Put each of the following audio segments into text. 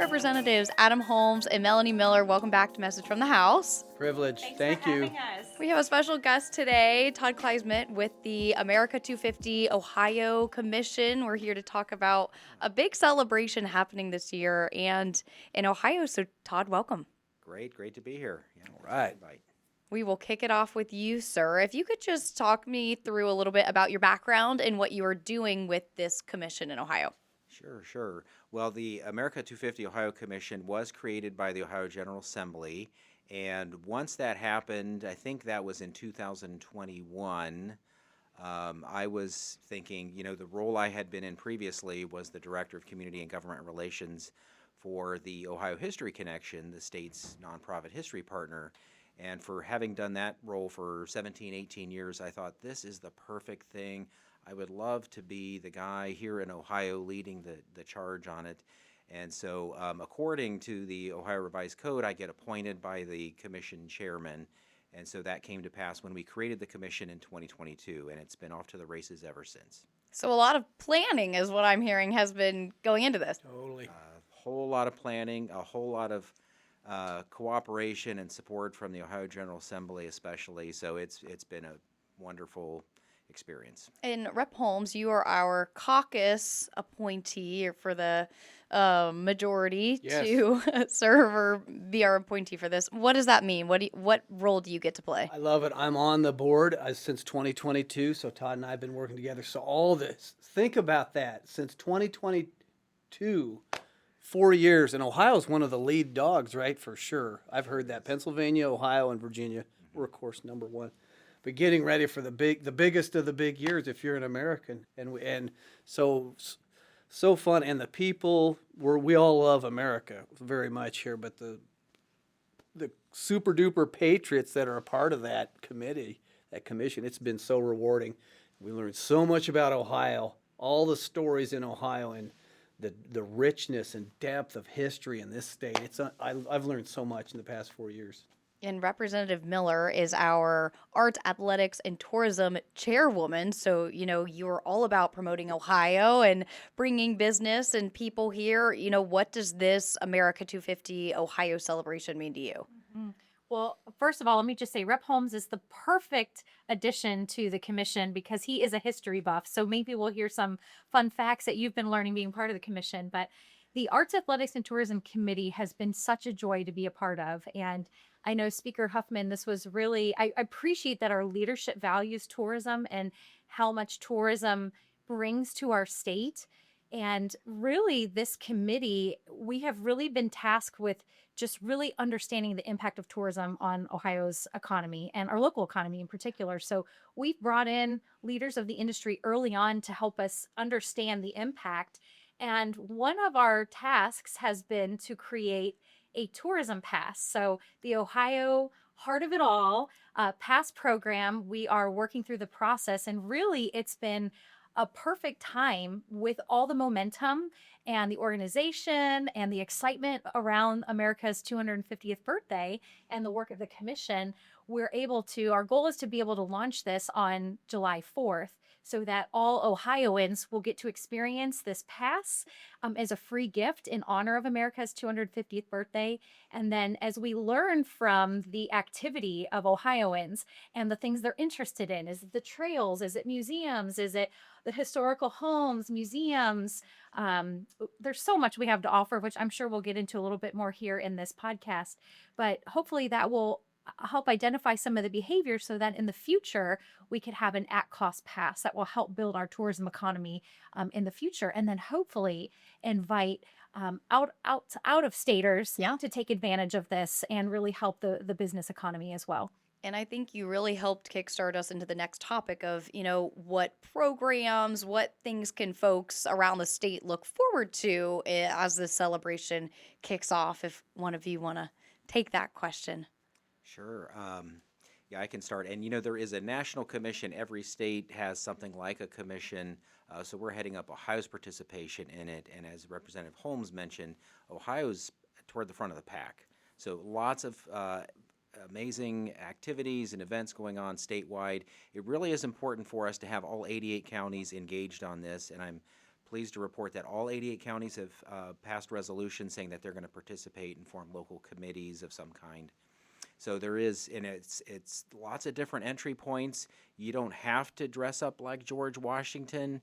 Representatives Adam Holmes and Melanie Miller, welcome back to Message from the House. Privilege. Thanks Thank for you. having us. We have a special guest today, Todd Kleismit with the America 250 Ohio Commission. We're here to talk about a big celebration happening this year and in Ohio. So, Todd, welcome. Great to be here. Yeah, All right. We will kick it off with you, sir. If you could just talk me through a little bit about your background and what you are doing with this commission in Ohio. Sure. Well, the America 250 Ohio Commission was created by the Ohio General Assembly, and once that happened, I think that was in 2021, I was thinking, the role I had been in previously was the Director of Community and Government Relations for the Ohio History Connection, the state's nonprofit history partner. And for having done that role for 17, 18 years, I thought this is the perfect thing. I would love to be the guy here in Ohio leading the charge on it. And so according to the Ohio Revised Code, I get appointed by the commission chairman. And so that came to pass when we created the commission in 2022, and it's been off to the races ever since. So, a lot of planning is what I'm hearing has been going into this. Totally. A whole lot of planning, a whole lot of cooperation and support from the Ohio General Assembly especially. So it's been a wonderful experience. And Rep. Holmes, you are our caucus appointee for the majority Yes. to serve or be our appointee for this. What does that mean? What role do you get to play? I love it. I'm on the board since 2022, so Todd and I have been working together. So all this, think about that. Since 2022, 4 years, and Ohio's one of the lead dogs, right? For sure. I've heard that. Pennsylvania, Ohio, and Virginia were, of course, number one. But getting ready for the biggest of the big years if you're an American, and so fun, and the people we all love America very much here, but the super duper patriots that are a part of that committee, that commission, it's been so rewarding. We learned so much about Ohio, all the stories in Ohio, and the richness and depth of history in this state. I've learned so much in the past 4 years. And Representative Miller is our Arts, Athletics, and Tourism chairwoman. So, you're all about promoting Ohio and bringing business and people here. What does this America 250 Ohio celebration mean to you? Mm-hmm. Well, first of all, let me just say Rep. Holmes is the perfect addition to the commission because he is a history buff. So maybe we'll hear some fun facts that you've been learning being part of the commission. But the Arts, Athletics, and Tourism Committee has been such a joy to be a part of. And I know Speaker Huffman, this was really, I appreciate that our leadership values tourism and how much tourism brings to our state. And really, this committee, we have really been tasked with just really understanding the impact of tourism on Ohio's economy and our local economy in particular. So we've brought in leaders of the industry early on to help us understand the impact. And one of our tasks has been to create a tourism pass. So the Ohio Heart of It All pass program, we are working through the process, and really it's been a perfect time with all the momentum and the organization and the excitement around America's 250th birthday and the work of the commission. Our goal is to be able to launch this on July 4th so that all Ohioans will get to experience this pass as a free gift in honor of America's 250th birthday. And then as we learn from the activity of Ohioans and the things they're interested in, is it the trails? Is it museums? Is it the historical homes, museums? There's so much we have to offer, which I'm sure we'll get into a little bit more here in this podcast. But hopefully that will help identify some of the behaviors so that in the future we could have an at-cost pass that will help build our tourism economy in the future, and then hopefully invite out-of-staters to take advantage of this and really help the business economy as well. And I think you really helped kickstart us into the next topic of, what programs, what things can folks around the state look forward to as this celebration kicks off, if one of you want to take that question. Sure. Yeah, I can start. And there is a national commission. Every state has something like a commission. So we're heading up Ohio's participation in it. And as Representative Holmes mentioned, Ohio's toward the front of the pack. So lots of amazing activities and events going on statewide. It really is important for us to have all 88 counties engaged on this. And I'm pleased to report that all 88 counties have passed resolutions saying that they're going to participate and form local committees of some kind. So there is, and it's lots of different entry points. You don't have to dress up like George Washington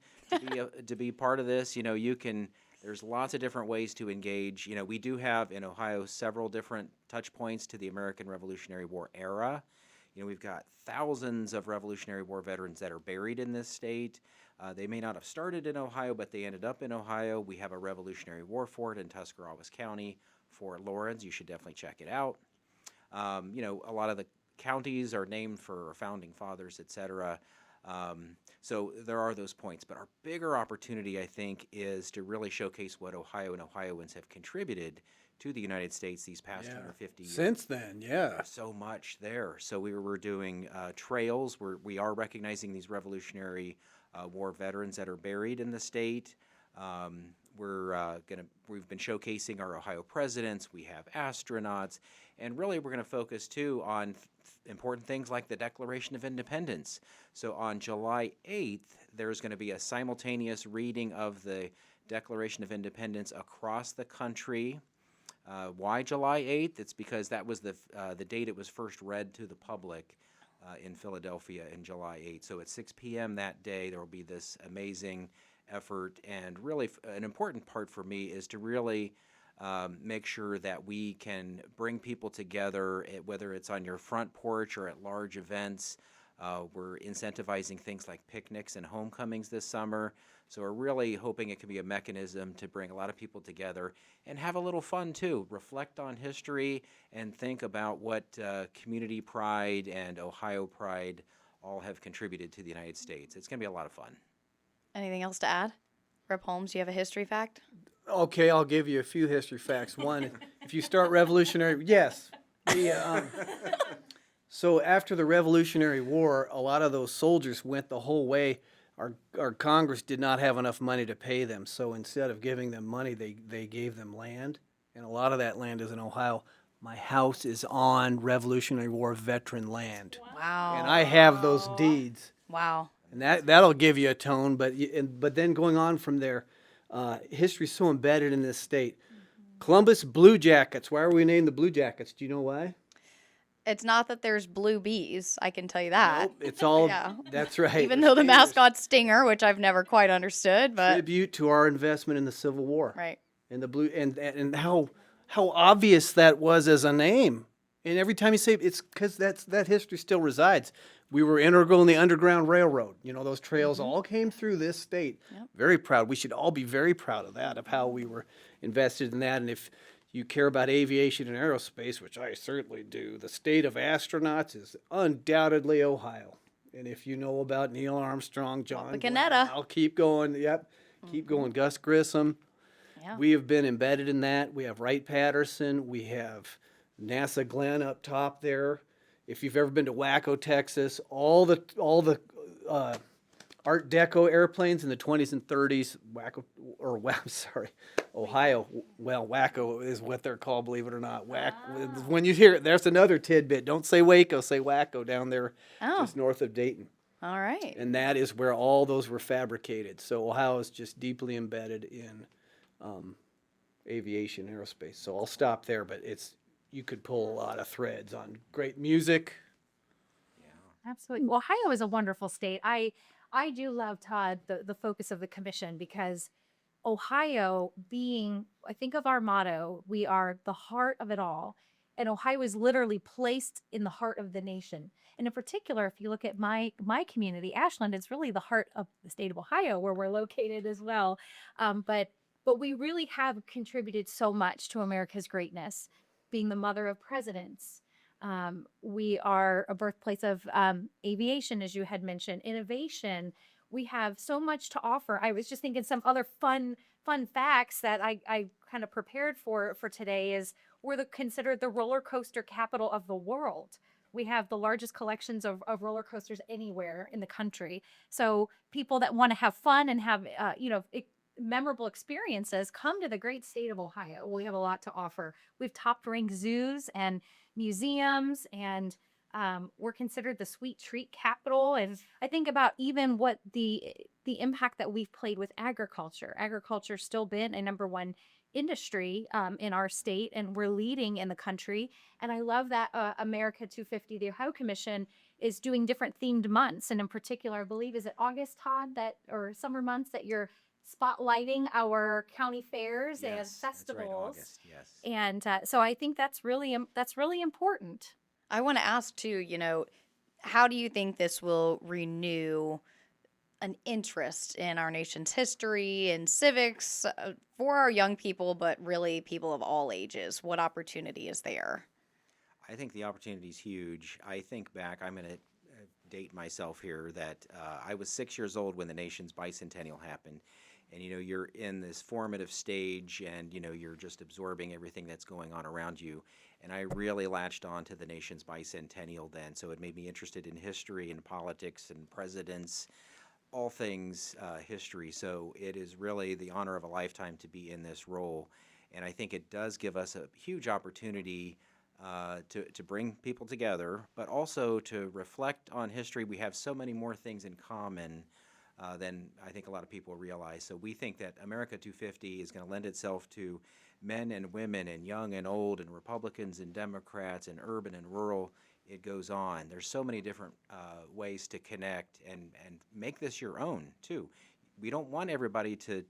to be part of this. You know, you can. There's lots of different ways to engage. You know, we do have in Ohio several different touch points to the American Revolutionary War era. You know, we've got thousands of Revolutionary War veterans that are buried in this state. They may not have started in Ohio, but they ended up in Ohio. We have a Revolutionary War fort in Tuscarawas County, Fort Lawrence. You should definitely check it out. You know, a lot of the counties are named for founding fathers, et cetera. So there are those points. But our bigger opportunity, I think, is to really showcase what Ohio and Ohioans have contributed to the United States these past 10 or 50 years. Since then, yeah. There's so much there. So we're doing trails. We are recognizing these Revolutionary War veterans that are buried in the state. We've been showcasing our Ohio presidents. We have astronauts, and really we're going to focus too on important things like the Declaration of Independence. So on July 8th, there's going to be a simultaneous reading of the Declaration of Independence across the country. Why July 8th? It's because that was the date it was first read to the public in Philadelphia in July 8th. So at 6 p.m. that day, there will be this amazing effort. And really, an important part for me is to really make sure that we can bring people together, whether it's on your front porch or at large events. We're incentivizing things like picnics and homecomings this summer. So we're really hoping it can be a mechanism to bring a lot of people together and have a little fun too. Reflect on history and think about what community pride and Ohio pride all have contributed to the United States. It's going to be a lot of fun. Anything else to add? Rep Holmes, do you have a history fact? Okay, I'll give you a few history facts. One, if you start Revolutionary, yes. So after the Revolutionary War, a lot of those soldiers went the whole way. Our Congress did not have enough money to pay them, so instead of giving them money, they gave them land, and a lot of that land is in Ohio. My house is on Revolutionary War veteran land, Wow. and I have those deeds. Wow. And that'll give you a tone, but then going on from there, history's so embedded in this state. Columbus Blue Jackets. Why are we named the Blue Jackets? Do you know why? It's not that there's blue bees, I can tell you that. Nope, it's all. Yeah. That's right. Even though the mascot's Stinger, which I've never quite understood, but Tribute to our investment in the Civil War. right. And the blue and how obvious that was as a name. And every time you say it, it's because that history still resides. We were integral in the Underground Railroad. You know, those trails all came through this state. Yep. Very proud. We should all be very proud of that, of how we were invested in that. And if you care about aviation and aerospace, which I certainly do, the state of astronauts is undoubtedly Ohio. And if you know about Neil Armstrong, John Glenn, Canetta. I'll keep going. Yep, keep going. Gus Grissom. Yeah. We have been embedded in that. We have Wright-Patterson. We have NASA Glenn up top there. If you've ever been to Waco, Texas, all the Art Deco airplanes in the 20s and 30s, Ohio. Well, Waco is what they're called, believe it or not. When you hear it, there's another tidbit. Don't say Waco, say Waco down there just north of Dayton. All right. And that is where all those were fabricated. So Ohio is just deeply embedded in aviation, aerospace. So I'll stop there, but you could pull a lot of threads on great music. Absolutely. Well, Ohio is a wonderful state. I do love, Todd, the focus of the commission, because Ohio being, I think of our motto, we are the heart of it all. And Ohio is literally placed in the heart of the nation. And in particular, if you look at my community, Ashland, it's really the heart of the state of Ohio, where we're located as well. But we really have contributed so much to America's greatness, being the mother of presidents. We are a birthplace of aviation, as you had mentioned, innovation. We have so much to offer. I was just thinking some other fun facts that I kind of prepared for today is we're considered the roller coaster capital of the world. We have the largest collections of roller coasters anywhere in the country. So people that want to have fun and have memorable experiences come to the great state of Ohio. We have a lot to offer. We've top-ranked zoos and museums, and we're considered the sweet treat capital. And I think about even what the the impact that we've played with agriculture. Agriculture's still been a number one industry in our state, and we're leading in the country. And I love that America 250, the Ohio Commission, is doing different themed months. And in particular, I believe, is it August, Todd, that or summer months that you're spotlighting our county fairs and Yes, that's right, festivals. August, yes. And so I think that's really important. I want to ask too, how do you think this will renew an interest in our nation's history and civics for our young people, but really people of all ages? What opportunity is there? I think the opportunity is huge. I think back, I'm going to date myself here, that I was 6 years old when the nation's bicentennial happened. And, you're in this formative stage and, you're just absorbing everything that's going on around you. And I really latched on to the nation's bicentennial then. So it made me interested in history and politics and presidents, all things history. So it is really the honor of a lifetime to be in this role. And I think it does give us a huge opportunity to bring people together, but also to reflect on history. We have so many more things in common than I think a lot of people realize. So we think that America 250 is going to lend itself to men and women and young and old and Republicans and Democrats and urban and rural. It goes on. There's so many different ways to connect and make this your own too. We don't want everybody to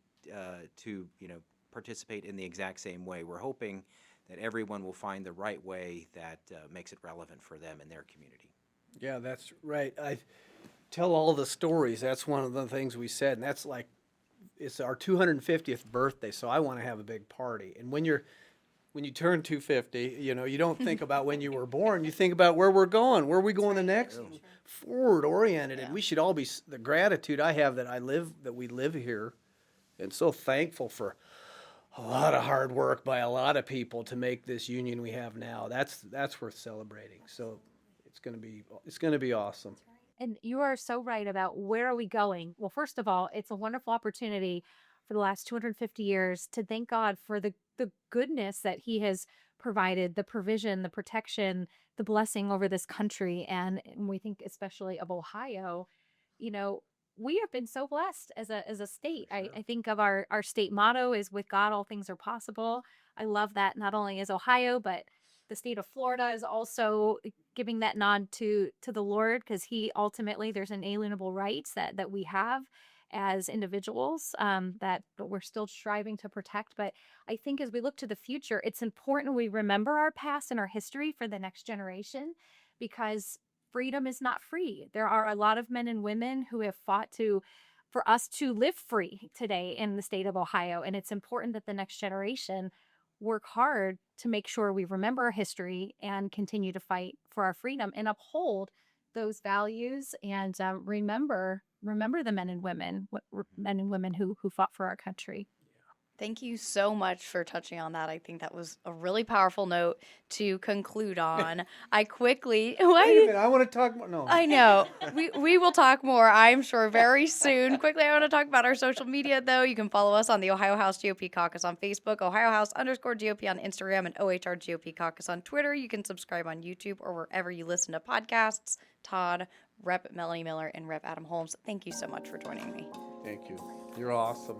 participate in the exact same way. We're hoping that everyone will find the right way that makes it relevant for them and their community. Yeah, that's right. I tell all the stories. That's one of the things we said, and that's like, it's our 250th birthday, so I want to have a big party. And when you turn 250, you don't think about when you were born. You think about where we're going. Where are we going the next? Forward oriented, and we should all be the gratitude I have that we live here, and so thankful for a lot of hard work by a lot of people to make this union we have now. That's worth celebrating. So it's gonna be awesome. And you are so right about where are we going? Well, first of all, it's a wonderful opportunity for the last 250 years to thank God for the goodness that he has provided, the provision, the protection, the blessing over this country. And we think especially of Ohio, you know, we have been so blessed as a state. I think of our state motto is with God, all things are possible. I love that not only is Ohio, but the state of Florida is also giving that nod to the Lord, because he ultimately, there's inalienable rights that we have as individuals that we're still striving to protect. But I think as we look to the future, it's important we remember our past and our history for the next generation, because freedom is not free. There are a lot of men and women who have fought for us to live free today in the state of Ohio. And it's important that the next generation work hard to make sure we remember our history and continue to fight for our freedom and uphold those values, and remember the men and women who fought for our country. Thank you so much for touching on that. I think that was a really powerful note to conclude on. I quickly, Wait a minute, I want to talk more. No, I know. We will talk more, I'm sure, very soon. Quickly, I want to talk about our social media, though. You can follow us on the Ohio House GOP Caucus on Facebook, Ohio House _GOP on Instagram, and OHR GOP Caucus on Twitter. You can subscribe on YouTube or wherever you listen to podcasts. Todd, Rep. Melanie Miller, and Rep. Adam Holmes, thank you so much for joining me. Thank you. You're awesome.